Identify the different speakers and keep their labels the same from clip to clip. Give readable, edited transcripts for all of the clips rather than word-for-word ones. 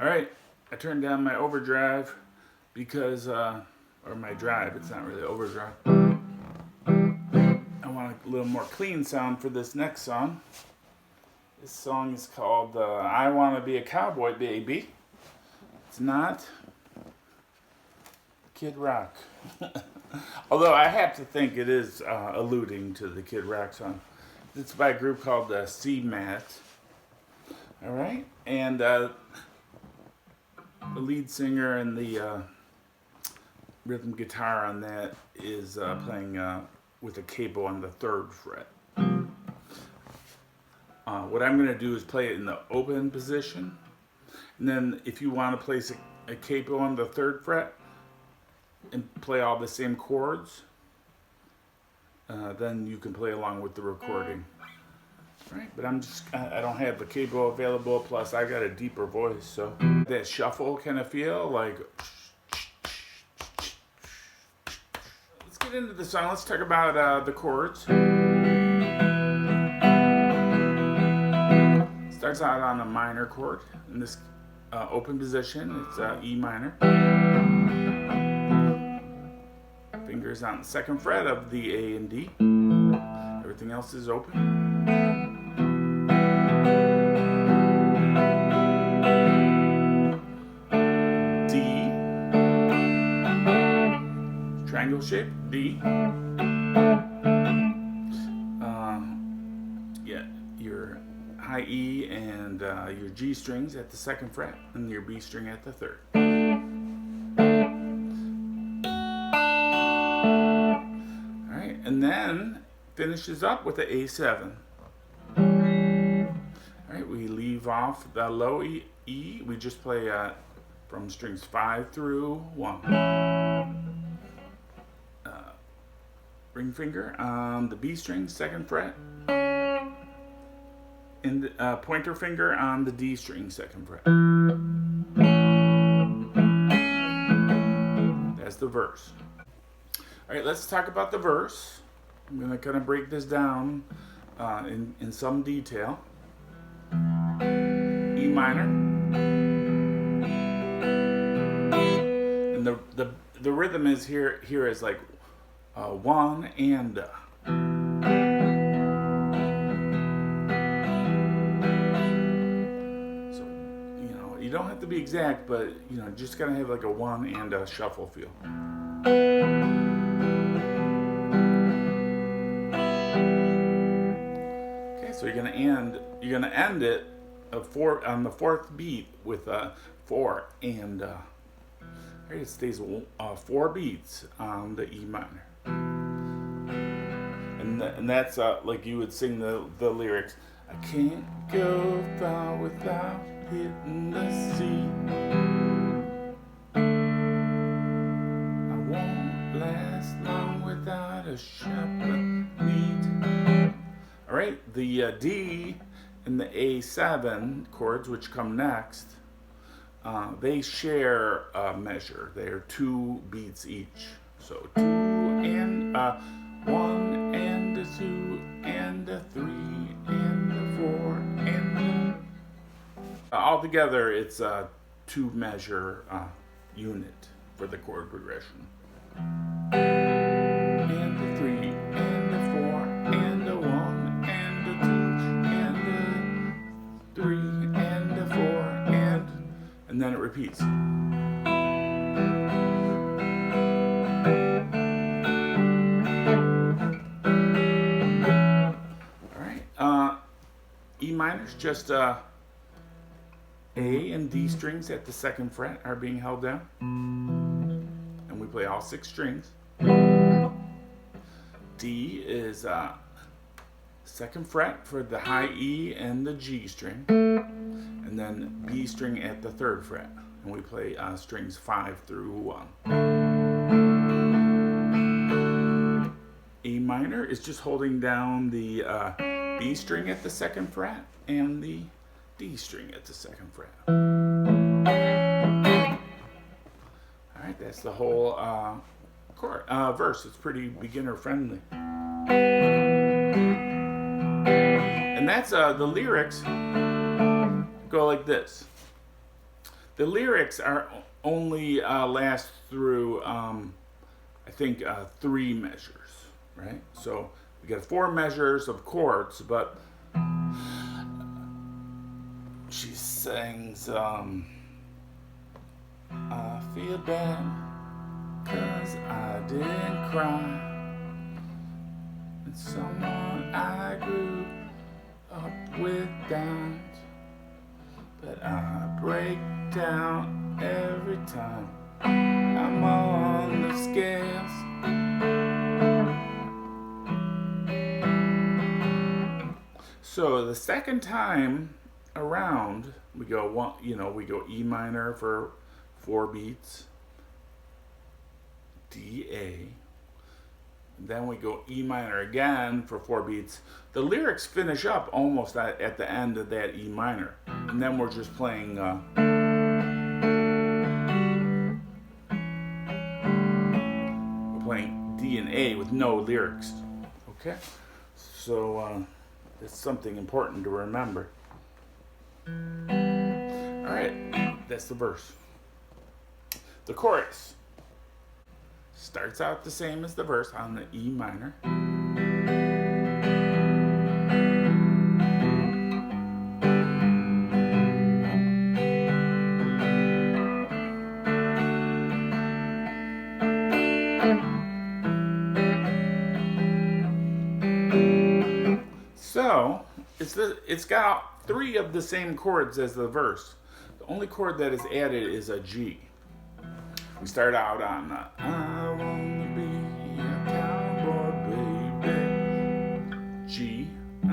Speaker 1: Alright, I turned down my overdrive because, or my drive, it's not really overdrive. I want a little more clean sound for this next song. This song is called I Want to Be a Cowboy Baby. It's not Kid Rock. Although I have to think it is alluding to the Kid Rock song. It's by a group called C-Mat. Alright, and the lead singer and the rhythm guitar on that is playing with a capo on the 3rd fret. What I'm going to do is play it in the open position, and then if you want to place a capo on the 3rd fret and play all the same chords, then you can play along with the recording. Right, but I don't have the capo available, plus I got a deeper voice, so that shuffle kind of feel like. Let's get into the song. Let's talk about the chords. Starts out on a minor chord in this open position. It's E minor. Fingers on the 2nd fret of the A and D. Everything else is open. Triangle shape, D. Your high E and your G strings at the 2nd fret, and your B string at the 3rd. All right, and then finishes up with the A7. All right, we leave off the low E. We just play from strings 5 through 1. Ring finger on the B string, 2nd fret, and the pointer finger on the D string, 2nd fret. That's the verse. All right, let's talk about the verse. I'm going to kind of break this down in some detail. E minor, and the rhythm is here is like 1 and so you don't have to be exact, but just gotta have like a 1 and a shuffle feel. Okay, so you're gonna end it on the 4th beat with 4 and it stays 4 beats on the E minor. And that's like you would sing the lyrics. I can't go far without hitting the C. I won't last long without a sharper beat. Alright, the D and the A7 chords, which come next, they share a measure. They are 2 beats each. So 2 and 1 and 2 and 3 and 4 and all together it's a 2 measure unit for the chord progression. And 3 and 4 and 1 and 2 and 3 and 4 and then it repeats. E minor's just A and D strings at the 2nd fret are being held down, and we play all 6 strings. D is 2nd fret for the high E and the G string, and then B string at the 3rd fret, and we play strings 5 through 1. A minor is just holding down the B string at the 2nd fret and the D string at the 2nd fret. Alright, that's the whole verse. It's pretty beginner friendly. And that's the lyrics go like this. The lyrics are only last through, I think, 3 measures, right? So we got 4 measures of chords, but she sings, I feel bad 'cause I didn't cry. And someone I grew up with died. But I break down every time I'm on the scales. So the second time around, we go we go E minor for 4 beats, D, A. Then we go E minor again for 4 beats. The lyrics finish up almost at the end of that E minor. And then we're just playing we're playing D and A with no lyrics. Okay? So that's something important to remember. Alright, that's the verse. The chorus starts out the same as the verse on the E minor. So it's got 3 of the same chords as the verse. The only chord that is added is a G. We start out on I wanna be a cowboy baby. G. I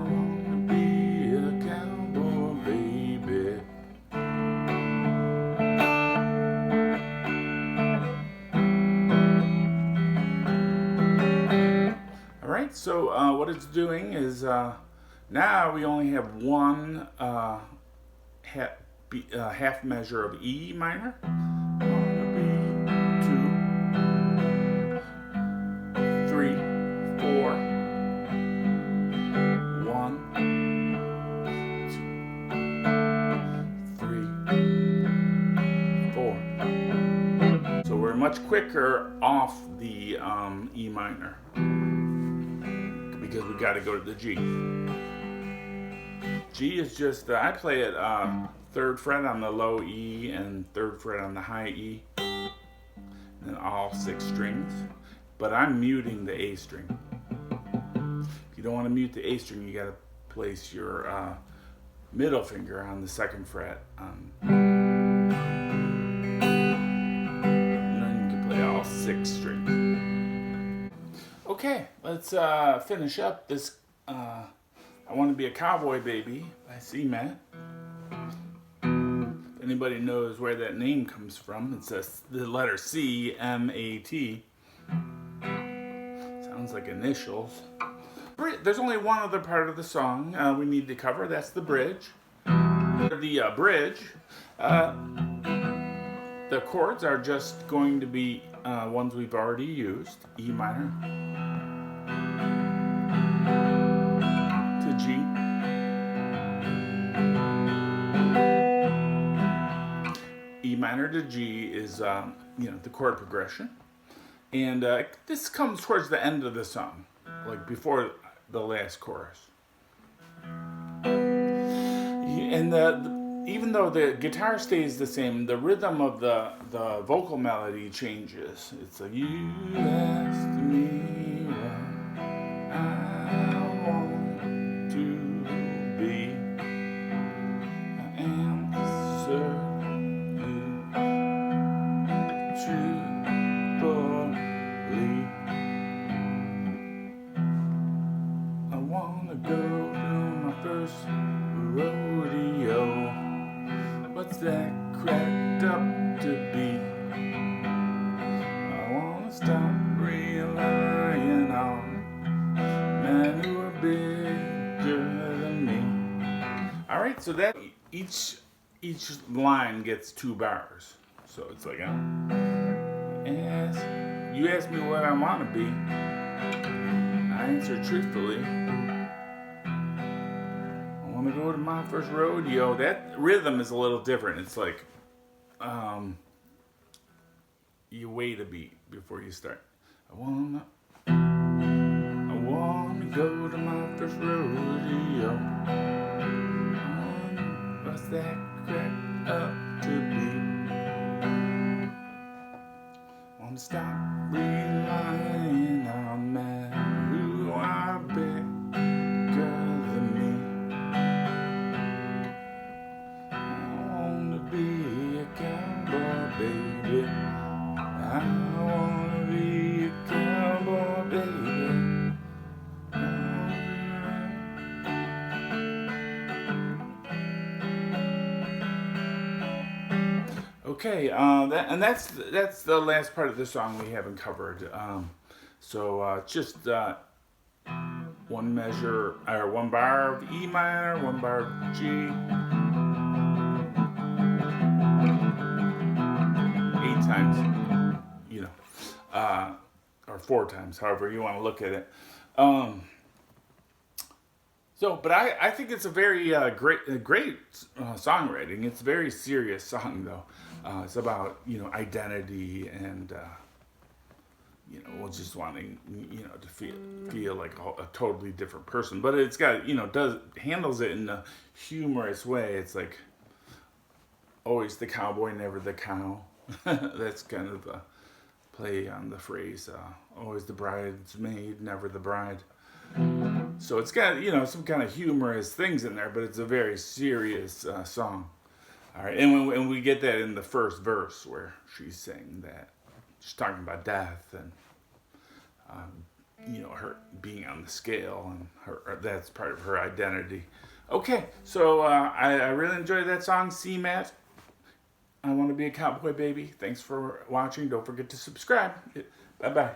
Speaker 1: wanna be a cowboy baby. Alright, so what it's doing is now we only have 1 half measure of E minor. 3, 4, 1, 2, 3, 4. So we're much quicker off the E minor because we got to go to the G. G is just I play it 3rd fret on the low E and 3rd fret on the high E, and all 6 strings. But I'm muting the A string. If you don't want to mute the A string, you got to place your middle finger on the 2nd fret. And then you can play all 6 strings. Okay, let's finish up this I Want to Be a Cowboy Baby by C-Mat. If anybody knows where that name comes from, it's the letter C, M-A-T. Sounds like initials. There's only one other part of the song we need to cover. That's the bridge. The bridge, the chords are just going to be ones we've already used. E minor to G. E minor to G is the chord progression. And this comes towards the end of the song, like before the last chorus. And even though the guitar stays the same, the rhythm of the vocal melody changes. It's like, you asked me what I want to be. I answer you truthfully. I wanna go to my first rodeo. What's that cracked up to be? I wanna stop relying on men who are bigger than me. Alright, so that each line gets 2 bars. So it's like, you ask me what I want to be. I answer truthfully. I want to go to my first rodeo. That rhythm is a little different. It's like you wait a beat before you start. I wanna go to my first rodeo. What's that crack up to be? Wanna stop relying on men who are bigger than me. I wanna be a cowboy baby. I wanna be a cowboy baby. Okay, that's the last part of the song we haven't covered. Just one measure or one bar of E minor, one bar of G, 8 times, or 4 times, however you want to look at it. But I think it's a very great songwriting. It's a very serious song, though. It's about identity and just wanting to feel like a totally different person. But it's got handles it in a humorous way. It's like always the cowboy, never the cow. That's kind of a play on the phrase. Always the bridesmaid, never the bride. So it's got some kind of humorous things in there, but it's a very serious song. All right, and when we get that in the first verse where she's saying that she's talking about death and her being on the scale and that's part of her identity. Okay, so I really enjoyed that song, C-Mat. I want to be a cowboy baby. Thanks for watching. Don't forget to subscribe. Bye bye.